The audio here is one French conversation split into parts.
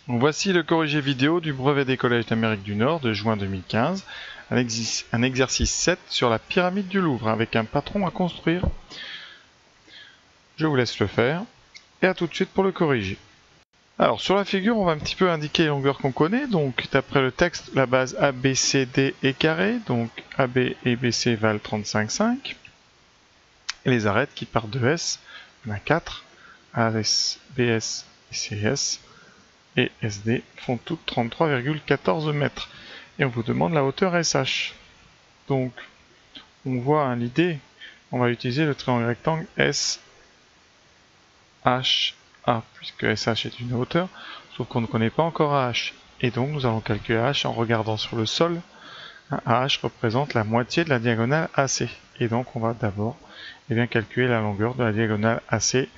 Donc voici le corrigé vidéo du brevet des collèges d'Amérique du Nord de juin 2015, un exercice 7 sur la pyramide du Louvre avec un patron à construire. Je vous laisse le faire et à tout de suite pour le corriger. Alors sur la figure, on va un petit peu indiquer les longueurs qu'on connaît. Donc d'après le texte, la base ABCD est carrée, donc AB et BC valent 35,5. Et les arêtes qui partent de S, il y en a 4, AS, BS et CS. Et SD font toutes 33,14 mètres. Et on vous demande la hauteur SH. Donc, on voit l'idée, on va utiliser le triangle rectangle SHA, puisque SH est une hauteur, sauf qu'on ne connaît pas encore AH. Et donc, nous allons calculer AH en regardant sur le sol. AH représente la moitié de la diagonale AC. Et donc, on va d'abord calculer la longueur de la diagonale AC.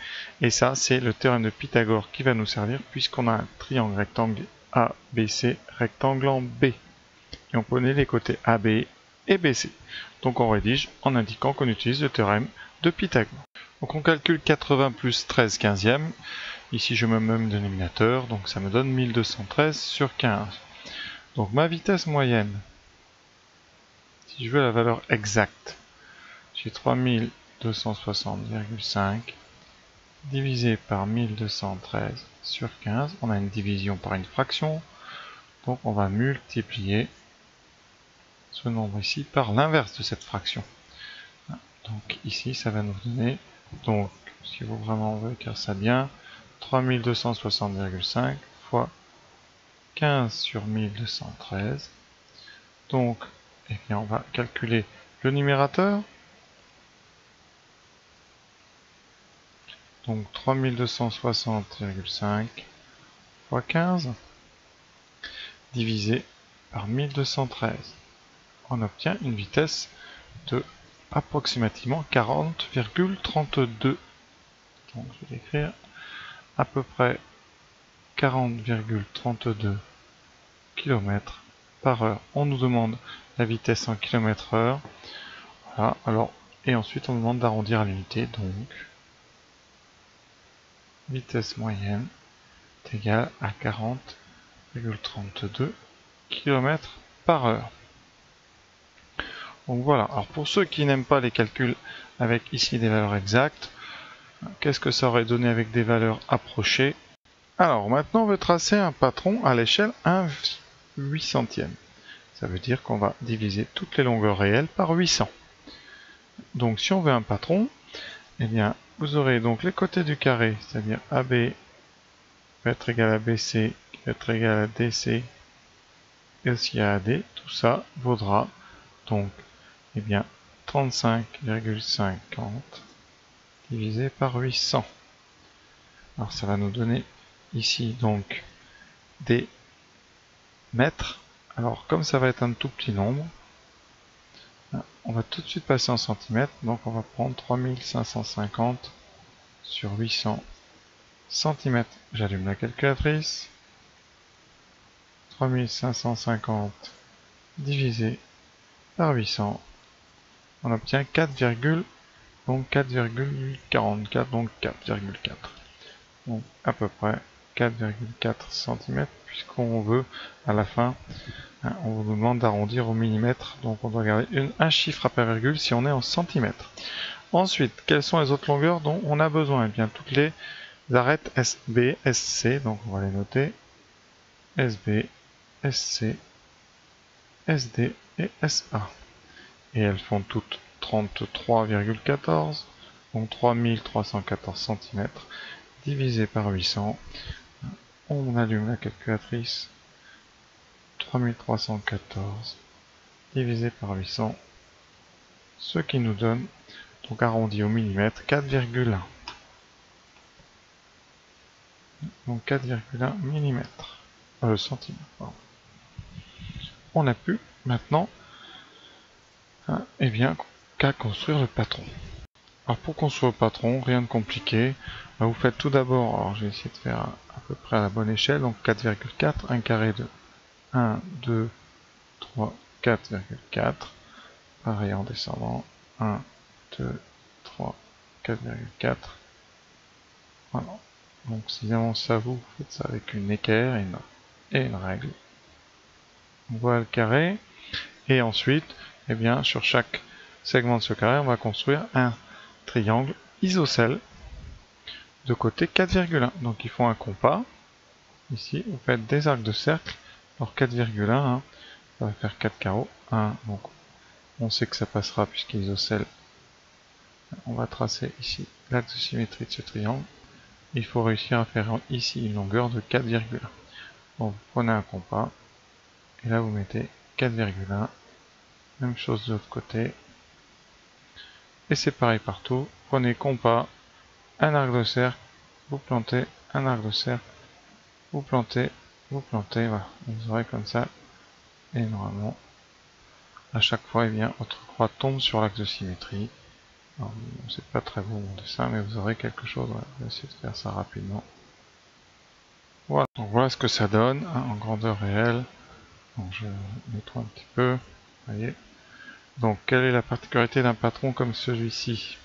Et ça, c'est le théorème de Pythagore qui va nous servir puisqu'on a un triangle rectangle ABC, rectangle en B. Et on connaît les côtés AB et BC. Donc on rédige en indiquant qu'on utilise le théorème de Pythagore. Donc on calcule 80 plus 13 quinzièmes. Ici je mets même dénominateur, donc ça me donne 1213 sur 15. Donc ma vitesse moyenne, si je veux la valeur exacte, j'ai 3260,5 divisé par 1213 sur 15. On a une division par une fraction, donc on va multiplier ce nombre ici par l'inverse de cette fraction. Donc ici ça va nous donner, donc si vous vraiment voulez écrire ça bien, 3260,5 fois 15 sur 1213. Donc eh bien, on va calculer le numérateur. Donc 3260,5 fois 15 divisé par 1213. On obtient une vitesse de approximativement 40,32. Donc je vais écrire à peu près 40,32 km par heure. On nous demande la vitesse en km/h. Voilà, alors, et ensuite on nous demande d'arrondir à l'unité, donc vitesse moyenne est égale à 40,32 km par heure. Donc voilà, alors pour ceux qui n'aiment pas les calculs avec ici des valeurs exactes, qu'est-ce que ça aurait donné avec des valeurs approchées? Alors maintenant on veut tracer un patron à l'échelle 1/800e. Ça veut dire qu'on va diviser toutes les longueurs réelles par 800. Donc si on veut un patron, eh bien vous aurez donc les côtés du carré, c'est-à-dire AB va être égal à BC, qui va être égal à DC, et aussi à AD. Tout ça vaudra donc eh bien 35,50 divisé par 800. Alors ça va nous donner ici donc des mètres. Alors comme ça va être un tout petit nombre, on va tout de suite passer en centimètres. Donc on va prendre 3550 sur 800 centimètres. J'allume la calculatrice. 3550 divisé par 800. On obtient 4,44, donc 4,4. Donc à peu près 4,4 cm, puisqu'on veut à la fin, on vous demande d'arrondir au millimètre, donc on doit garder un chiffre après virgule si on est en centimètres. Ensuite, quelles sont les autres longueurs dont on a besoin? Eh bien, toutes les arêtes SB, SC, donc on va les noter, SB, SC, SD et SA. Et elles font toutes 33,14, donc 3314 cm, divisé par 800. On allume la calculatrice. 3314 divisé par 800, ce qui nous donne, donc arrondi au millimètre, 4,1. Donc 4,1 mm. Centimètre. Pardon. On n'a plus maintenant eh bien, qu'à construire le patron. Alors pour construire le patron, rien de compliqué. Vous faites tout d'abord, alors je vais essayer de faire à peu près à la bonne échelle, donc 4,4, un carré de 1, 2, 3, 4,4. Pareil en descendant, 1, 2, 3, 4,4. Voilà. Donc si évidemment ça vous faites ça avec une équerre et une règle. On voit le carré. Et ensuite, eh bien, sur chaque segment de ce carré, on va construire un triangle isocèle de côté 4,1. Donc ils font un compas. Ici, vous faites des arcs de cercle. Alors 4,1, hein, ça va faire 4 carreaux. 1, donc on sait que ça passera puisqu'il est isocèle. On va tracer ici l'axe de symétrie de ce triangle. Il faut réussir à faire ici une longueur de 4,1. Donc vous prenez un compas. Et là vous mettez 4,1. Même chose de l'autre côté. Et c'est pareil partout. Prenez compas, un arc de cercle, vous plantez, un arc de cercle, vous plantez, voilà. Vous aurez comme ça. Et normalement, à chaque fois, eh bien, votre croix tombe sur l'axe de symétrie. C'est pas très beau mon dessin, mais vous aurez quelque chose. Voilà. Je vais essayer de faire ça rapidement. Voilà, donc voilà ce que ça donne hein, en grandeur réelle. Donc je nettoie un petit peu. Vous voyez. Donc quelle est la particularité d'un patron comme celui-ci?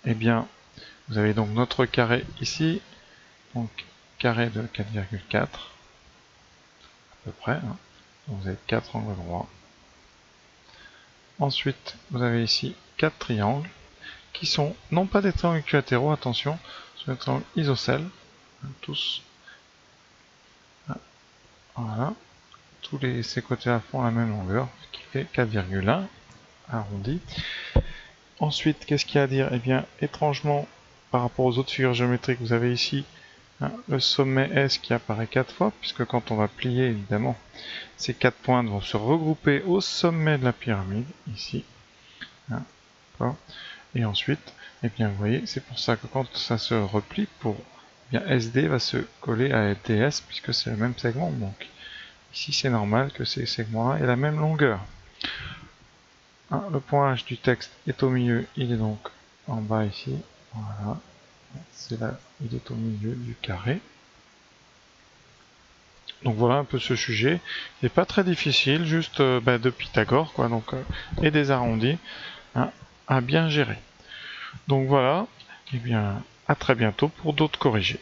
Eh bien, vous avez donc notre carré ici, donc carré de 4,4 à peu près. Hein. Donc vous avez 4 angles droits. Ensuite, vous avez ici 4 triangles qui sont non pas des triangles équilatéraux, attention, ce sont des triangles isocèles, tous. Voilà, ces côtés-là font la même longueur, ce qui fait 4,1 arrondi. Ensuite, qu'est-ce qu'il y a à dire? Eh bien, étrangement, par rapport aux autres figures géométriques, vous avez ici hein, le sommet S qui apparaît 4 fois, puisque quand on va plier, évidemment, ces 4 pointes vont se regrouper au sommet de la pyramide, ici. Hein, et ensuite, eh bien, vous voyez, c'est pour ça que quand ça se replie, eh bien, SD va se coller à DS, puisque c'est le même segment. Donc, ici, c'est normal que ces segments-là aient la même longueur. Hein, le point H du texte est au milieu, il est donc en bas ici. Voilà. C'est là, il est au milieu du carré. Donc voilà un peu ce sujet. Il n'est pas très difficile, juste de Pythagore, quoi. Donc, et des arrondis hein, à bien gérer. Donc voilà, et bien à très bientôt pour d'autres corrigés.